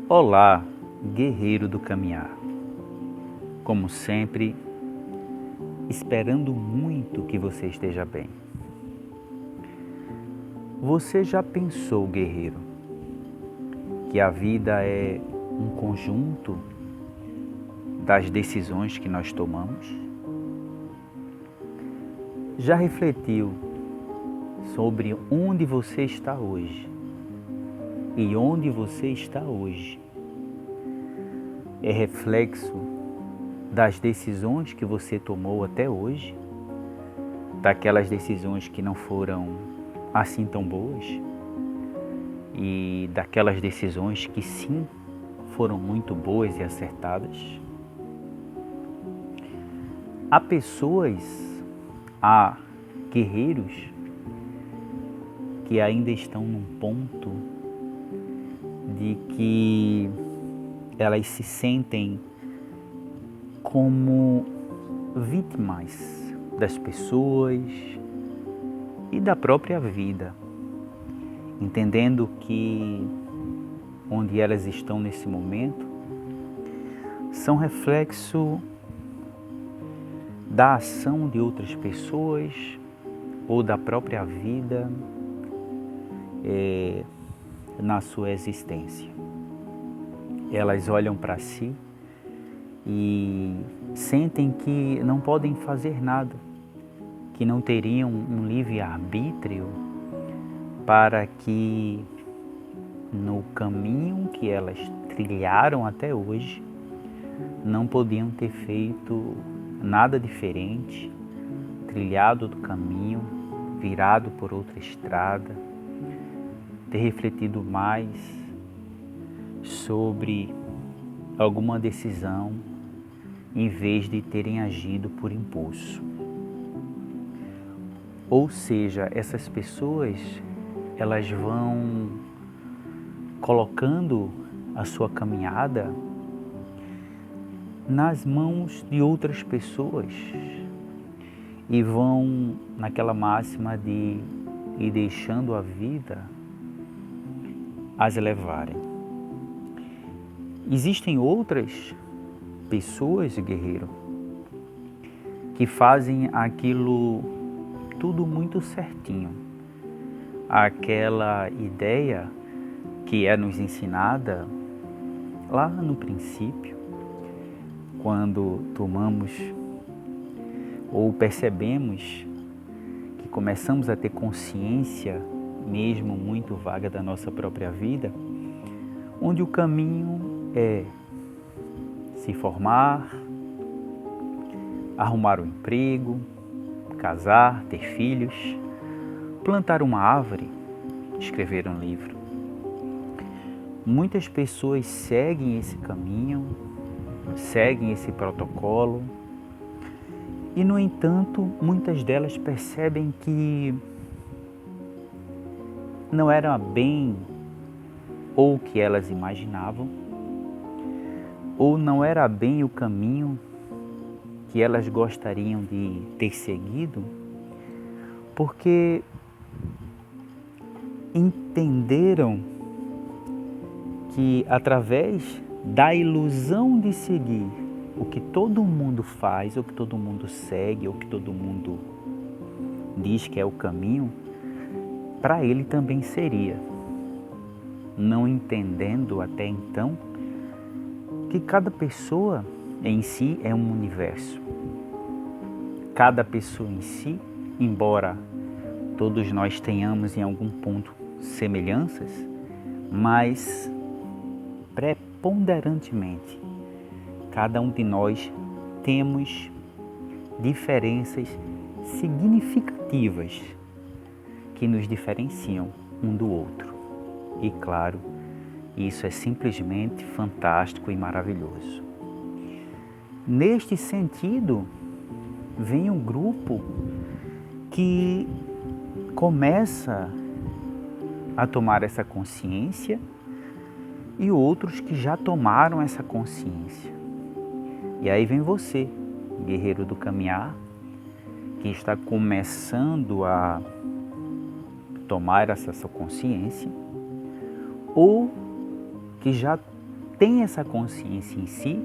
Olá, guerreiro do caminhar. Como sempre, esperando muito que você esteja bem. Você já pensou, guerreiro, que a vida é um conjunto das decisões que nós tomamos? Já refletiu sobre onde você está hoje? E onde você está hoje é reflexo das decisões que você tomou até hoje, daquelas decisões que não foram assim tão boas e daquelas decisões que sim foram muito boas e acertadas. Há pessoas, há guerreiros que ainda estão num ponto de que elas se sentem como vítimas das pessoas e da própria vida, entendendo que onde elas estão nesse momento são reflexo da ação de outras pessoas ou da própria vida na sua existência. Elas olham para si e sentem que não podem fazer nada, que não teriam um livre-arbítrio para que no caminho que elas trilharam até hoje não podiam ter feito nada diferente, trilhado do caminho, virado por outra estrada, ter refletido mais sobre alguma decisão em vez de terem agido por impulso. Ou seja, essas pessoas, elas vão colocando a sua caminhada nas mãos de outras pessoas e vão naquela máxima de ir deixando a vida as levarem. Existem outras pessoas, guerreiro, que fazem aquilo tudo muito certinho. Aquela ideia que é nos ensinada lá no princípio, quando tomamos ou percebemos que começamos a ter consciência, mesmo muito vaga, da nossa própria vida, onde o caminho é se formar, arrumar um emprego, casar, ter filhos, plantar uma árvore, escrever um livro. Muitas pessoas seguem esse caminho, seguem esse protocolo e, no entanto, muitas delas percebem que não era bem ou o que elas imaginavam, ou não era bem o caminho que elas gostariam de ter seguido, porque entenderam que através da ilusão de seguir o que todo mundo faz, o que todo mundo segue, o que todo mundo diz que é o caminho, para ele também seria, não entendendo até então que cada pessoa em si é um universo. Cada pessoa em si, embora todos nós tenhamos em algum ponto semelhanças, mas preponderantemente, cada um de nós temos diferenças significativas que nos diferenciam um do outro. E claro, isso é simplesmente fantástico e maravilhoso. Neste sentido, vem um grupo que começa a tomar essa consciência e outros que já tomaram essa consciência. E aí vem você, guerreiro do caminhar, que está começando a tomar essa sua consciência, ou que já tem essa consciência em si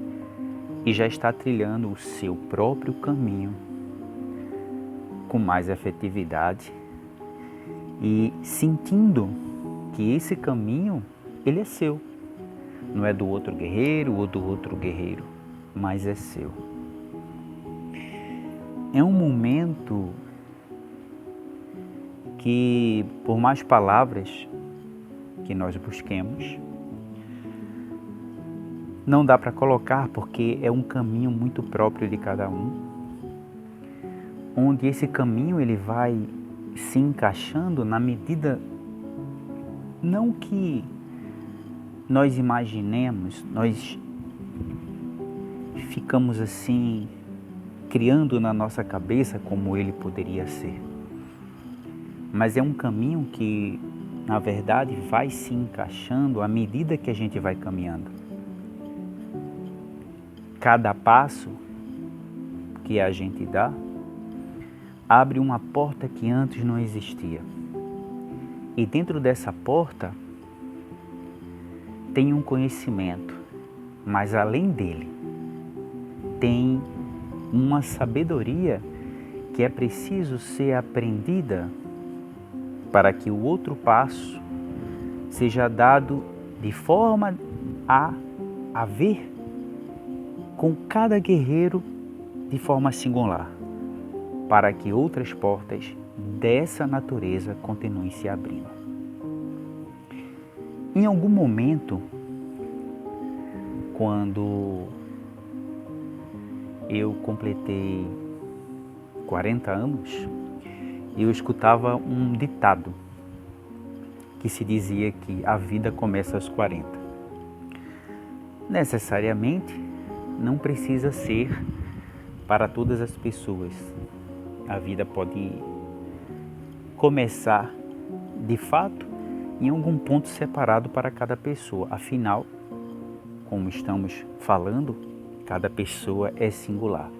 e já está trilhando o seu próprio caminho com mais efetividade e sentindo que esse caminho, ele é seu. Não é do outro guerreiro ou do outro guerreiro, mas é seu. É um momento que, por mais palavras que nós busquemos, não dá para colocar, porque é um caminho muito próprio de cada um, onde esse caminho ele vai se encaixando na medida, não que nós imaginemos, nós ficamos assim, criando na nossa cabeça como ele poderia ser. Mas é um caminho que, na verdade, vai se encaixando à medida que a gente vai caminhando. Cada passo que a gente dá abre uma porta que antes não existia. E dentro dessa porta tem um conhecimento, mas além dele tem uma sabedoria que é preciso ser aprendida para que o outro passo seja dado de forma a ver com cada guerreiro de forma singular, para que outras portas dessa natureza continuem se abrindo. Em algum momento, quando eu completei 40 anos, eu escutava um ditado que se dizia que a vida começa aos 40. Necessariamente, não precisa ser para todas as pessoas. A vida pode começar, de fato, em algum ponto separado para cada pessoa. Afinal, como estamos falando, cada pessoa é singular.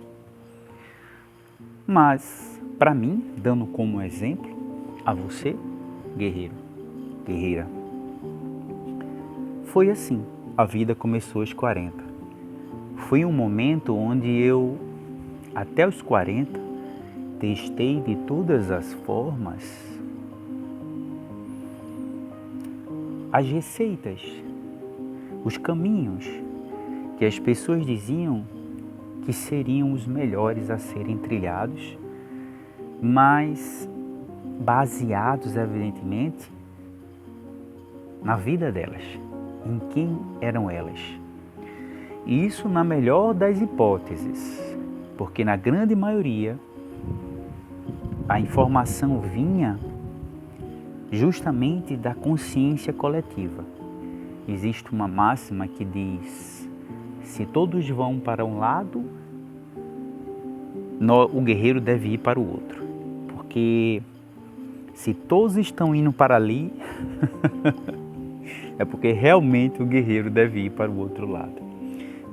Mas, para mim, dando como exemplo a você, guerreiro, guerreira, foi assim, a vida começou aos 40. Foi um momento onde eu, até os 40, testei de todas as formas as receitas, os caminhos que as pessoas diziam que seriam os melhores a serem trilhados, mas baseados, evidentemente, na vida delas, em quem eram elas. E isso na melhor das hipóteses, porque na grande maioria a informação vinha justamente da consciência coletiva. Existe uma máxima que diz: se todos vão para um lado, o guerreiro deve ir para o outro. Porque se todos estão indo para ali, é porque realmente o guerreiro deve ir para o outro lado.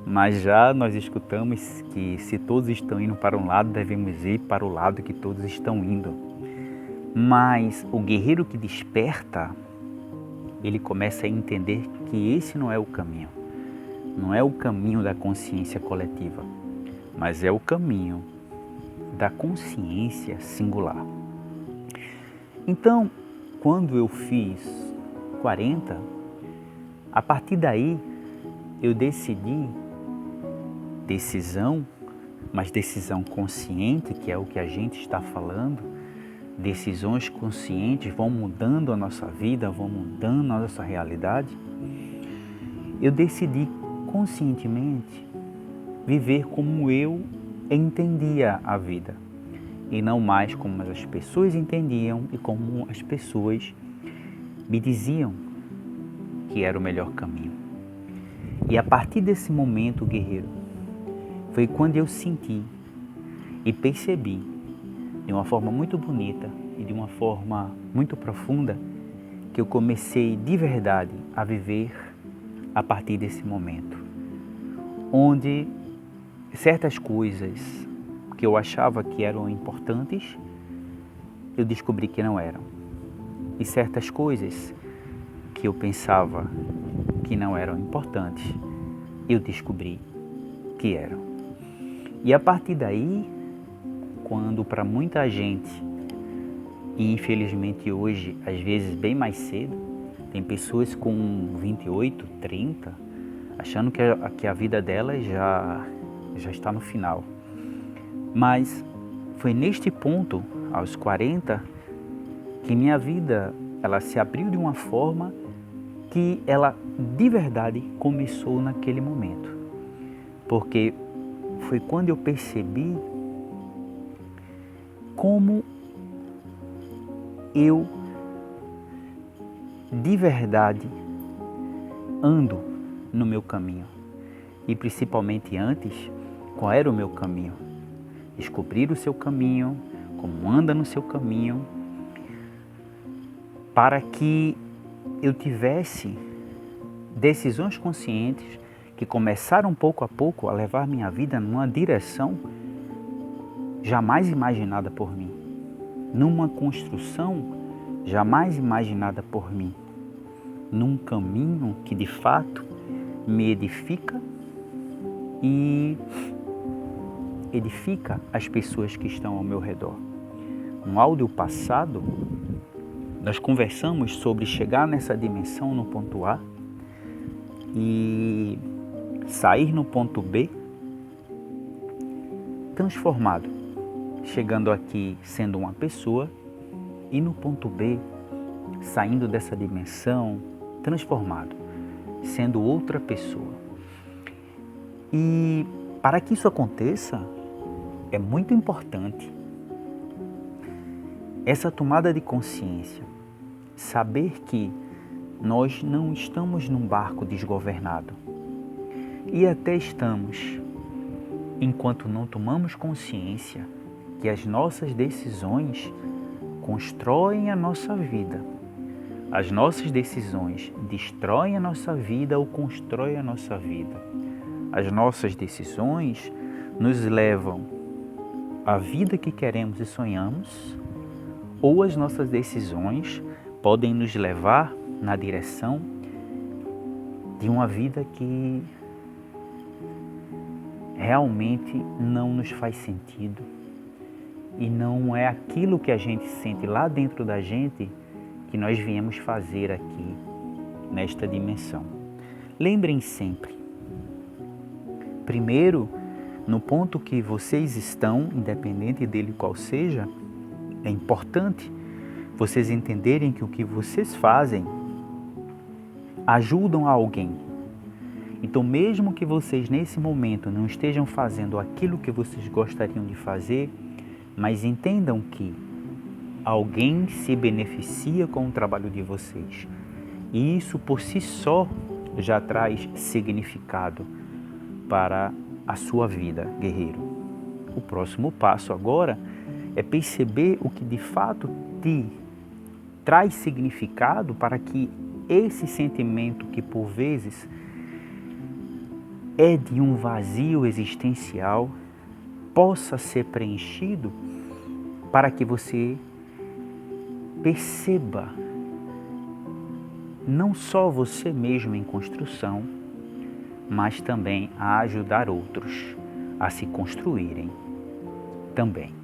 Mas já nós escutamos que se todos estão indo para um lado, devemos ir para o lado que todos estão indo. Mas o guerreiro que desperta, ele começa a entender que esse não é o caminho. Não é o caminho da consciência coletiva, mas é o caminho da consciência singular. Então, quando eu fiz 40, a partir daí eu decidi, mas decisão consciente, que é o que a gente está falando. Decisões conscientes vão mudando a nossa vida, vão mudando a nossa realidade. Eu decidi conscientemente viver como eu entendia a vida e não mais como as pessoas entendiam e como as pessoas me diziam que era o melhor caminho. E a partir desse momento, guerreiro, foi quando eu senti e percebi de uma forma muito bonita e de uma forma muito profunda que eu comecei de verdade a viver a partir desse momento, onde certas coisas que eu achava que eram importantes, eu descobri que não eram. E certas coisas que eu pensava que não eram importantes, eu descobri que eram. E a partir daí, quando para muita gente, e infelizmente hoje, às vezes bem mais cedo, tem pessoas com 28, 30, achando que a vida delas já está no final. Mas foi neste ponto, aos 40, que minha vida ela se abriu de uma forma que ela de verdade começou naquele momento. Porque foi quando eu percebi como eu de verdade ando no meu caminho. E principalmente antes, qual era o meu caminho? Descobrir o seu caminho, como anda no seu caminho, para que eu tivesse decisões conscientes que começaram pouco a pouco a levar minha vida numa direção jamais imaginada por mim, numa construção jamais imaginada por mim, num caminho que de fato me edifica e edifica as pessoas que estão ao meu redor. No áudio passado, nós conversamos sobre chegar nessa dimensão no ponto A e sair no ponto B transformado, chegando aqui sendo uma pessoa e no ponto B saindo dessa dimensão transformado, sendo outra pessoa. E para que isso aconteça, é muito importante essa tomada de consciência, saber que nós não estamos num barco desgovernado. E até estamos, enquanto não tomamos consciência que as nossas decisões constroem a nossa vida. As nossas decisões destroem a nossa vida ou constroem a nossa vida. As nossas decisões nos levam à vida que queremos e sonhamos, ou as nossas decisões podem nos levar na direção de uma vida que realmente não nos faz sentido e não é aquilo que a gente sente lá dentro da gente que nós viemos fazer aqui nesta dimensão. Lembrem sempre, primeiro, no ponto que vocês estão, independente dele qual seja, é importante vocês entenderem que o que vocês fazem ajudam a alguém. Então, mesmo que vocês nesse momento não estejam fazendo aquilo que vocês gostariam de fazer, mas entendam que alguém se beneficia com o trabalho de vocês. E isso por si só já traz significado para a sua vida, guerreiro. O próximo passo agora é perceber o que de fato te traz significado para que esse sentimento que por vezes é de um vazio existencial possa ser preenchido para que você perceba não só você mesmo em construção, mas também a ajudar outros a se construírem também.